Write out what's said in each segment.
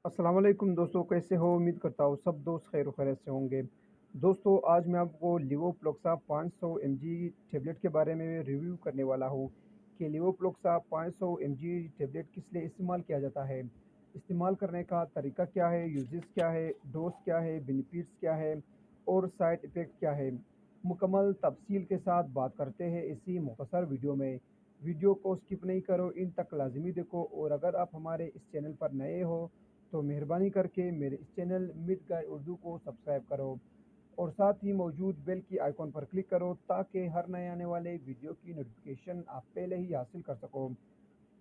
अस्सलाम वालेकुम दोस्तों, कैसे हो? उम्मीद करता हूँ सब दोस्त खैर खैरियत से होंगे। दोस्तों, आज मैं आपको लीवोफ्लोक्सा 500 एमजी टैबलेट के बारे में रिव्यू करने वाला हूँ कि लीवोफ्लोक्सा 500 एमजी टैबलेट किस लिए इस्तेमाल किया जाता है, इस्तेमाल करने का तरीका क्या है, यूजेस क्या है, डोज क्या है, बेनिफिट्स क्या है और साइड इफ़ेक्ट क्या है। मुकम्मल तफसील के साथ बात करते हैं इसी मुख्तसर वीडियो में। वीडियो को स्किप नहीं करो, इन तक लाज़मी देखो और अगर आप हमारे इस चैनल पर नए हो तो मेहरबानी करके मेरे इस चैनल मिड गाइड उर्दू को सब्सक्राइब करो और साथ ही मौजूद बेल की आइकॉन पर क्लिक करो ताकि हर नए आने वाले वीडियो की नोटिफिकेशन आप पहले ही हासिल कर सको।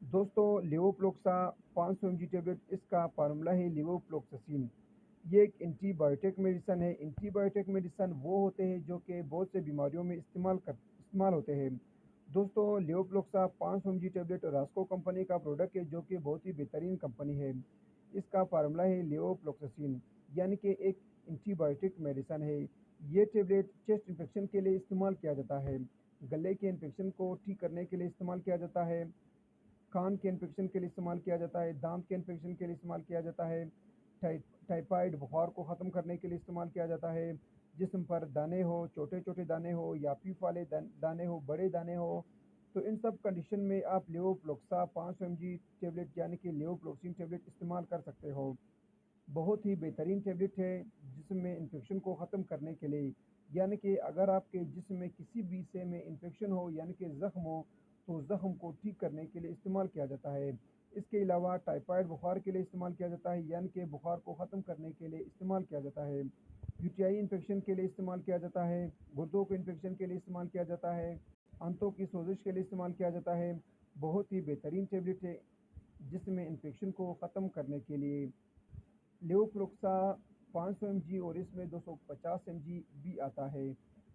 दोस्तों, लेवोफ्लोक्सा 500 एम जी टेबलेट, इसका फार्मूला है लेवोफ्लोक्सासिन। ये एक एंटीबायोटिक मेडिसन है। एंटीबायोटिक मेडिसन वो होते हैं जो कि बहुत से बीमारियों में इस्तेमाल होते हैं। दोस्तों, लेवोफ्लोक्सा 500 एम जी टेबलेट रास्को कंपनी का प्रोडक्ट है जो कि बहुत ही बेहतरीन कंपनी है। इसका फार्मूला है लेवोफ्लोक्सासिन, यानी कि एक एंटीबायोटिक मेडिसन है। ये टेबलेट चेस्ट इन्फेक्शन के लिए इस्तेमाल किया जाता है, गले के इन्फेक्शन को ठीक करने के लिए इस्तेमाल किया जाता है, कान के इन्फेक्शन के लिए इस्तेमाल किया जाता है, दांत के इन्फेक्शन के लिए इस्तेमाल किया जाता है, टाइफाइड बुखार को ख़त्म करने के लिए इस्तेमाल किया जाता है, जिस्म पर दाने हो, छोटे छोटे दाने हो या पीप वाले दाने हो, बड़े दाने हो, तो इन सब कंडीशन में आप लेवोफ्लोक्सा 500 एम जी टेबलेट यानी कि लेवोफ्लोक्सिन टेबलेट इस्तेमाल कर सकते हो। बहुत ही बेहतरीन टैबलेट है जिस्म में इन्फेक्शन को ख़त्म करने के लिए, यानी कि अगर आपके जिस्म में किसी भी हिस्से में इन्फेक्शन हो यानी कि ज़ख्म हो तो ज़ख्म को ठीक करने के लिए इस्तेमाल किया जाता है। इसके अलावा टाइफाइड बुखार के लिए इस्तेमाल किया जाता है, यानी कि बुखार को ख़त्म करने के लिए इस्तेमाल किया जाता है। यूटीआई इन्फेक्शन के लिए इस्तेमाल किया जाता है, गुर्दों के इन्फेक्शन के लिए इस्तेमाल किया जाता है, आंतों की सोजिश के लिए इस्तेमाल किया जाता है। बहुत ही बेहतरीन टैबलेट है जिसमें इन्फेक्शन को ख़त्म करने के लिए। लेवोफ्लोक्सा 500 एमजी और इसमें 250 एमजी भी आता है।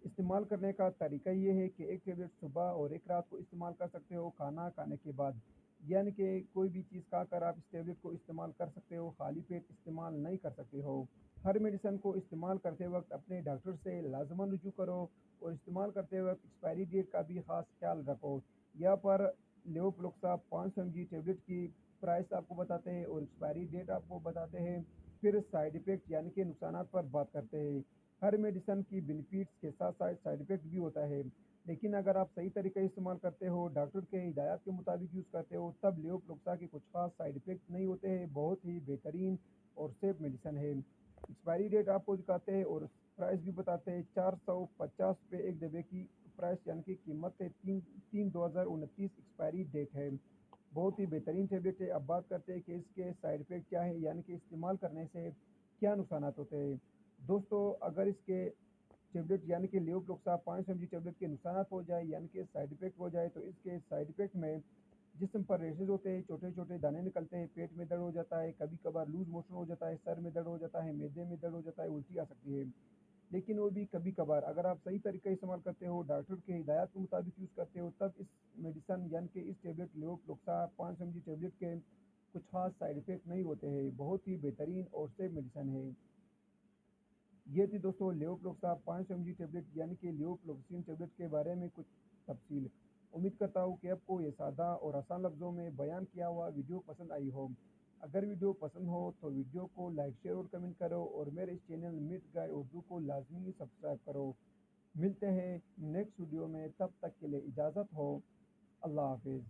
इस्तेमाल करने का तरीका ये है कि एक टेबलेट सुबह और एक रात को इस्तेमाल कर सकते हो खाना खाने के बाद, यानी कि कोई भी चीज़ खाकर आप इस टेबलेट को इस्तेमाल कर सकते हो, खाली पेट इस्तेमाल नहीं कर सकते हो। हर मेडिसिन को इस्तेमाल करते वक्त अपने डॉक्टर से लाजमन रुजू करो और इस्तेमाल करते वक्त एक्सपायरी डेट का भी ख़ास ख्याल रखो। यहाँ पर लेवोफ्लोक्सा 500 एमजी टैबलेट की प्राइस आपको बताते हैं और एक्सपायरी डेट आपको बताते हैं। फिर साइड इफ़ेक्ट यानी कि नुकसानात पर बात करते हैं। हर मेडिसिन की बेनिफिट्स के साथ साथ साइड इफ़ेक्ट भी होता है, लेकिन अगर आप सही तरीके से इस्तेमाल करते हो, डॉक्टर के हिदायत के मुताबिक यूज़ करते हो, तब लेवोफ्लोक्सा के कुछ खास साइड इफ़ेक्ट नहीं होते हैं। बहुत ही बेहतरीन और सेफ मेडिसिन है। एक्सपायरी डेट आपको दिखाते हैं और प्राइस भी बताते हैं। 450 रुपये एक डब्बे की प्राइस यानी कि कीमत है। 3/3/2029 एक्सपायरी डेट है। बहुत ही बेहतरीन टैबलेट है। अब बात करते हैं कि इसके साइड इफ़ेक्ट क्या है, यानी कि इस्तेमाल करने से क्या नुकसानात होते हैं। दोस्तों, अगर इसके टैबलेट यानी कि लेवोफ्लोक्सा 500 एमजी टैबलेट के नुकसानात हो जाए यानी कि साइड इफ़ेक्ट हो जाए, तो इसके साइड इफ़ेक्ट में जिस्म पर रेशेज़ होते हैं, छोटे-छोटे दाने निकलते हैं, पेट में दर्द हो जाता है, कभी-कभार लूज़ मोशन हो जाता है, सर में दर्द हो जाता है, मैदे में दर्द हो जाता है, उल्टी आ सकती है। लेकिन वो भी कभी-कभार अगर आप सही तरीके से इस्तेमाल करते हो, डॉक्टर के हिदायत के मुताबिक यूज़ करते हो, तब इस मेडिसिन यानी कि इस टैबलेट लेवोफ्लोक्सा 500 एमजी टैबलेट के कुछ खास साइड इफ़ेक्ट नहीं होते हैं। बहुत ही बेहतरीन और सेफ मेडिसिन है। ये थी दोस्तों लेवोफ्लोक्सा 500 एमजी टैबलेट यानी कि लेवोफ्लोक्सिन टैबलेट के बारे में कुछ तफसील। उम्मीद करता हूँ कि आपको ये सादा और आसान लफ्ज़ों में बयान किया हुआ वीडियो पसंद आई हो। अगर वीडियो पसंद हो तो वीडियो को लाइक शेयर और कमेंट करो और मेरे इस चैनल मिड गाइड उर्दू को लाजमी सब्सक्राइब करो। मिलते हैं नेक्स्ट वीडियो में, तब तक के लिए इजाज़त हो। अल्लाह हाफिज़।